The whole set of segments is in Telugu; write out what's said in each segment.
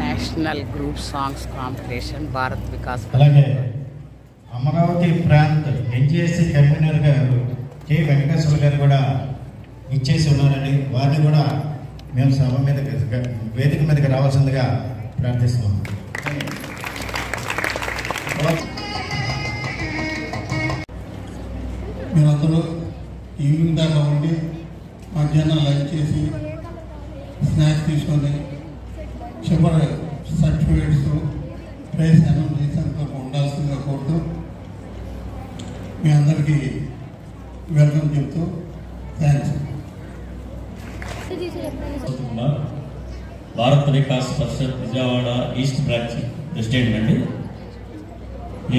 National group songs competition Bharat Vikas. అలాగే అమరావతి ప్రాంత్ ఎన్జిఎస్సి కన్వీనర్ గారు కె వెంకటేశ్వర గారు కూడా ఇచ్చేసి ఉన్నారని వారిని కూడా మేము సభ మీద వేదిక మీదకి రావాల్సిందిగా ప్రార్థిస్తున్నాము. మీరందరూ ఈవినింగ్ దాకా ఉండి మధ్యాహ్నం లంచ్ చేసి స్నాక్స్ తీసుకొని చివరి సర్టిఫికేట్స్ ప్రైజ్ అనౌన్స్ చేసేందుకు ఉండాల్సిందిగా కోరుతూ మీ అందరికీ వెల్కమ్ చెప్తూ థ్యాంక్స్. భారత్ వికాస్ పరిషత్ విజయవాడ ఈస్ట్ బ్రాంచ్ ప్రెసిడెంట్ అండి.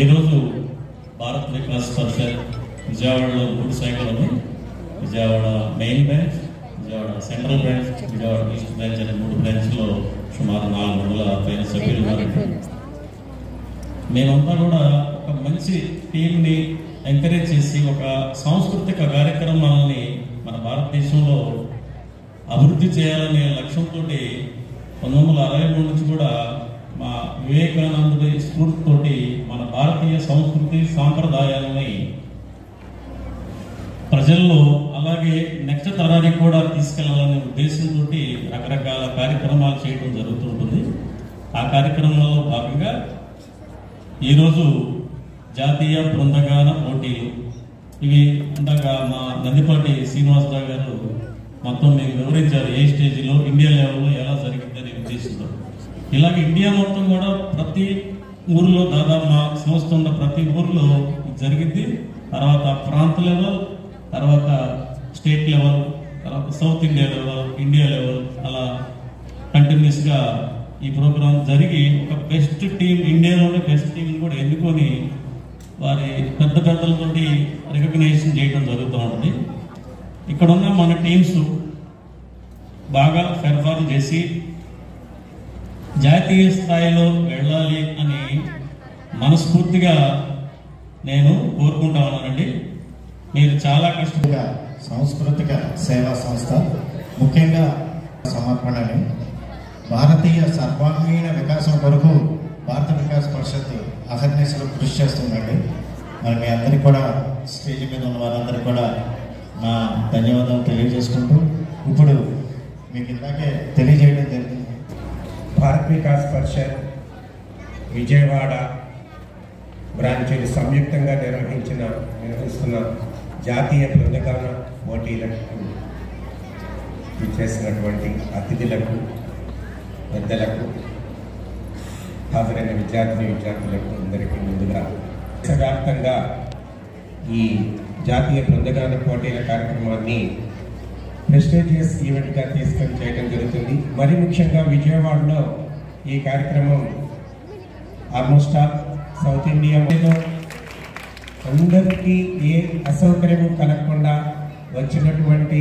ఈరోజు భారత్ వికాస్ పరిషత్ విజయవాడలో 3 శాఖలు ఉన్నాయి. Vijayawada main branch, Vijayawada central branch, Vijayawada east branch అనే 3 బ్రాంచ్లో సుమారు 400 సభ్యులు ఉన్నారు. మేమంతా కూడా ఒక మంచి టీంని ఎంకరేజ్ చేసి ఒక సాంస్కృతిక కార్యక్రమాలని మన భారతదేశంలో అభివృద్ధి చేయాలనే లక్ష్యంతో 1963 నుంచి కూడా మా వివేకానందుడి స్ఫూర్తితోటి మన భారతీయ సంస్కృతి సాంప్రదాయాలని ప్రజల్లో అలాగే నెక్స్ట్ తరానికి కూడా తీసుకెళ్లాలనే ఉద్దేశంతో రకరకాల కార్యక్రమాలు చేయడం జరుగుతుంటుంది. ఆ కార్యక్రమాల్లో భాగంగా ఈరోజు జాతీయ బృందగాన పోటీలు ఇవి ఉండగా మా నందిపాటి శ్రీనివాసరావు గారు మొత్తం మీకు వివరించారు ఏ స్టేజ్లో ఇండియా లెవెల్లో ఎలా జరిగిందనే ఉద్దేశంతో. ఇలాగ ఇండియా మొత్తం కూడా ప్రతి ఊరిలో దాదాపు మా సంస్థ ఉన్న ప్రతి ఊరిలో జరిగింది. తర్వాత ప్రాంత లెవెల్, తర్వాత స్టేట్ లెవెల్, తర్వాత south India level, India level అలా కంటిన్యూస్గా ఈ ప్రోగ్రాం జరిగి ఒక బెస్ట్ టీం, ఇండియాలోనే బెస్ట్ టీంని కూడా ఎన్నుకొని వారి పెద్ద పెద్దలతోటి రికగ్నైజేషన్ చేయడం జరుగుతూ ఉంటుంది. ఇక్కడ ఉన్న మన టీమ్స్ బాగా పెర్ఫార్మ్ చేసి జాతీయ స్థాయిలో వెళ్ళాలి అని మనస్ఫూర్తిగా నేను కోరుకుంటా ఉన్నానండి. మీరు చాలా కష్టంగా సాంస్కృతిక సేవా సంస్థ ముఖ్యంగా సమర్పణని భారతీయ సర్వాంగీణ వికాసం కొరకు భారత వికాస్ పరిషత్ అహర్నిశలు కృషి చేస్తుందండి. మరి మీ అందరికీ కూడా స్టేజ్ మీద ఉన్న వారందరికీ కూడా నా ధన్యవాదాలు తెలియజేసుకుంటూ ఇప్పుడు మీకు ఇందాకే తెలియజేయడం జరిగింది. భారత్ వికాస్ పరిషత్ విజయవాడ బ్రాంచీలు సంయుక్తంగా నిర్వహిస్తున్న జాతీయ బృందగాన పోటీలకు చేసినటువంటి అతిథులకు, పెద్దలకు, హాజరైన విద్యార్థులకు అందరికీ ముందుగా దేశవ్యాప్తంగా ఈ జాతీయ బృందగాన పోటీల కార్యక్రమాన్ని ప్రెస్టీజియస్ ఈవెంట్గా తీసుకొని చేయడం జరుగుతుంది. మరి ముఖ్యంగా విజయవాడలో ఈ కార్యక్రమం ఆల్మోస్ట్ ఆల్ సౌత్ ఇండియాలో అందరికీ ఏ అసౌకర్యము కలగకుండా వచ్చినటువంటి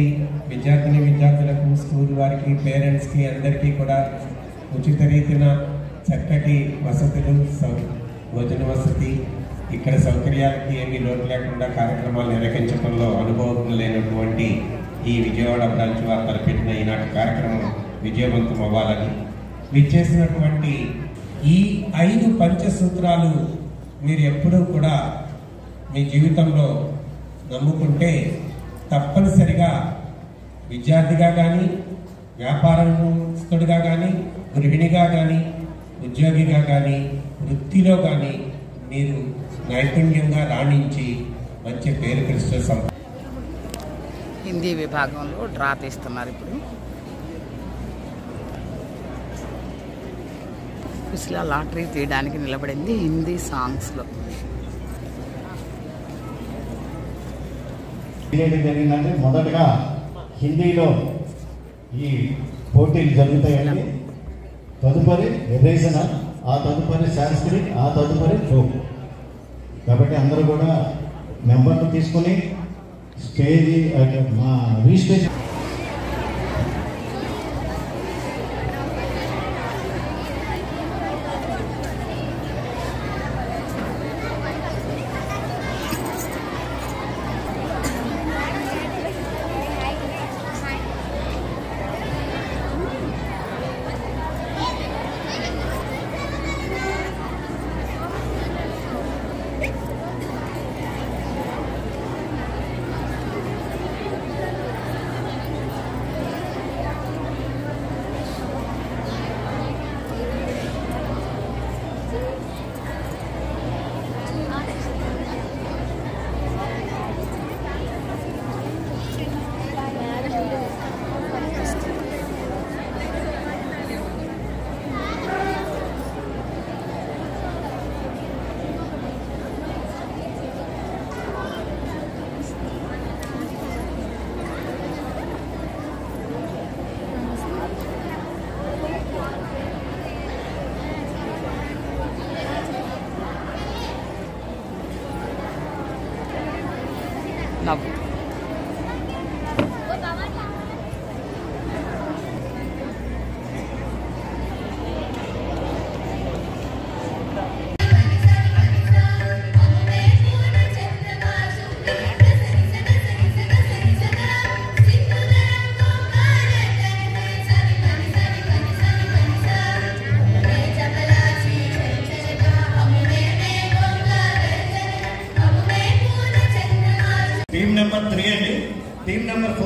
విద్యార్థులకు, స్కూల్ వారికి, పేరెంట్స్కి అందరికీ కూడా ఉచిత రీతిన చక్కటి వసతులు, భోజన వసతి, ఇక్కడ సౌకర్యాలకి ఏమీ లోటు లేకుండా కార్యక్రమాలు నిర్వహించడంలో అనుభవజ్ఞులైనటువంటి ఈ విజయవాడ బ్రాంచ్ వారు తలపెట్టిన ఈనాటి కార్యక్రమం విజయవంతం అవ్వాలని విచ్చేసినటువంటి ఈ 5 పంచసూత్రాలు మీరు ఎప్పుడూ కూడా మీ జీవితంలో నమ్ముకుంటే తప్పనిసరిగా విద్యార్థిగా కానీ, వ్యాపారస్తుడిగా కానీ, గృహిణిగా కానీ, ఉద్యోగిగా కానీ, వృత్తిలో కానీ మీరు నైపుణ్యంగా రాణించి మంచి పేరు ప్రతిష్ట హిందీ విభాగంలో డ్రా తీస్తున్నారు. ఇప్పుడు కుశల లాటరీ తీయడానికి నిలబడింది హిందీ సాంగ్స్లో. జరిగిందంటే మొదటగా హిందీలో ఈ పోటీలు జరుగుతాయండి. తదుపరి రీజనల్, ఆ తదుపరి సాంస్క్రిట్, ఆ తదుపరి ఫోక్. కాబట్టి అందరూ కూడా నెంబర్లు తీసుకుని స్టేజ్ మా రిజిస్ట్రేషన్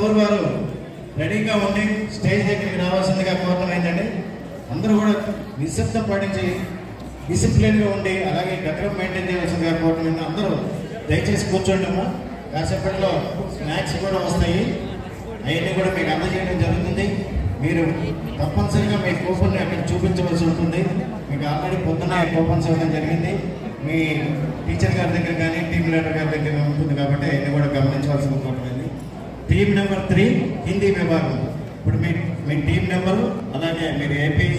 4 వారు రెడీగా ఉండి స్టేజ్ దగ్గరికి రావాల్సిందిగా కోరమైందండి. అందరూ కూడా నిశ్శబ్దం పాటించి డిసిప్లిన్గా ఉండి అలాగే డెకరం మెయింటైన్ చేయవలసిందిగా కోరమైంది. అందరూ దయచేసి కూర్చోండి అమ్మా. కాసేపట్లో స్నాక్స్ కూడా వస్తాయి, అవన్నీ కూడా మీకు అందజేయడం జరుగుతుంది. మీరు తప్పనిసరిగా మీ కూపన్ని అక్కడ చూపించవలసి ఉంటుంది. మీకు ఆల్రెడీ పొద్దున్న కూపన్స్ ఇవ్వడం జరిగింది. మీ టీచర్ గారి దగ్గర కానీ టీమ్ లీడర్ గారి దగ్గర ఉంటుంది కాబట్టి అవన్నీ కూడా గమనించవలసి ఉంటుంది. టీం నెంబర్ 3 హిందీ విభాగం. ఇప్పుడు మీ టీం నెంబరు అలాగే మీరు AP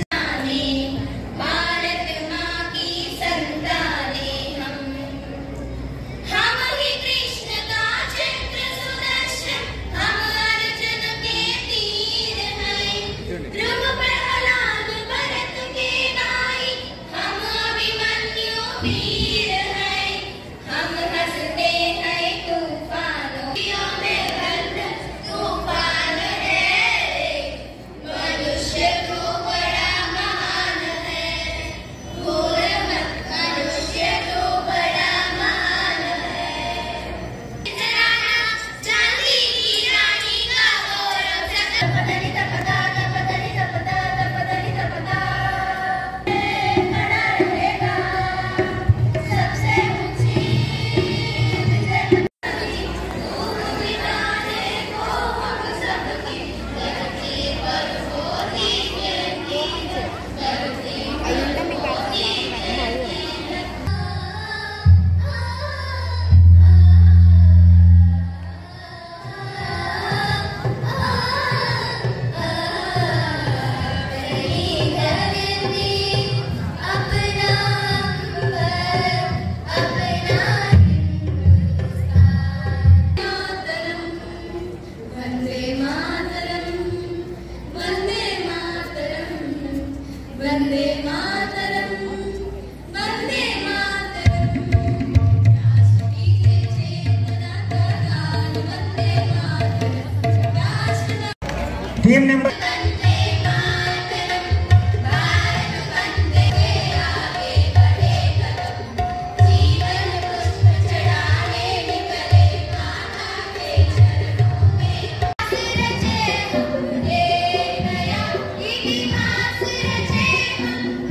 team number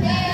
Yeah.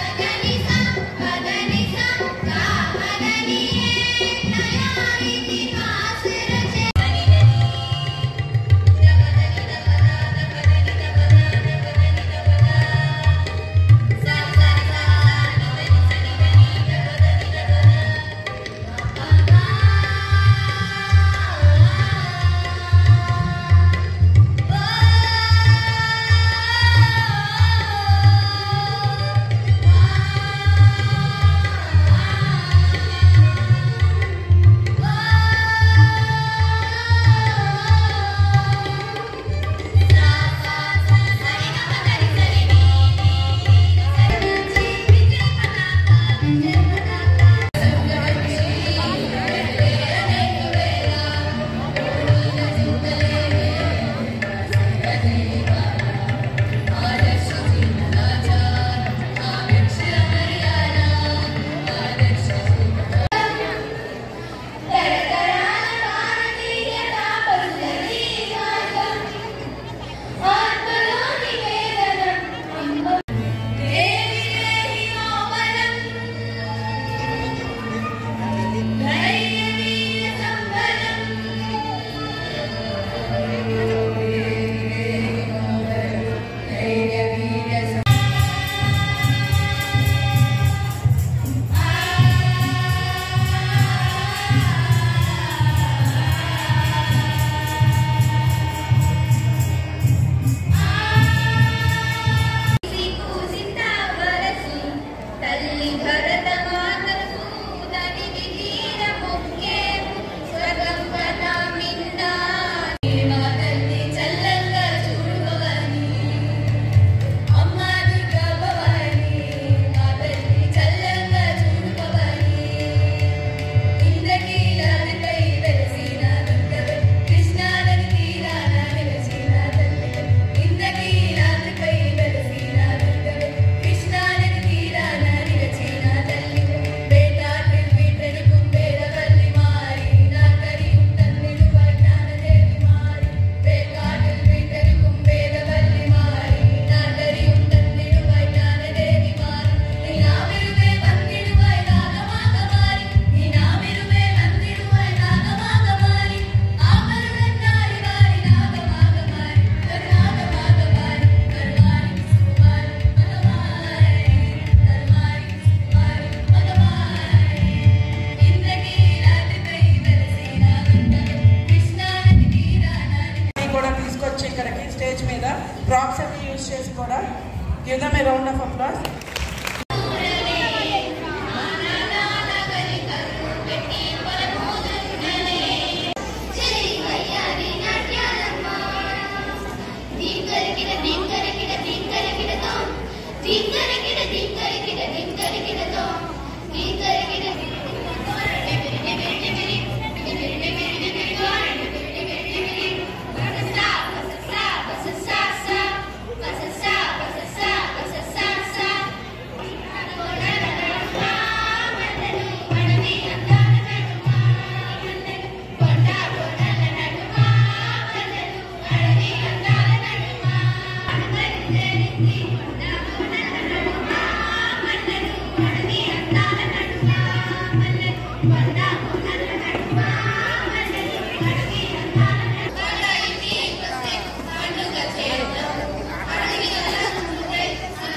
Give them a round of applause.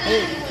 Hey.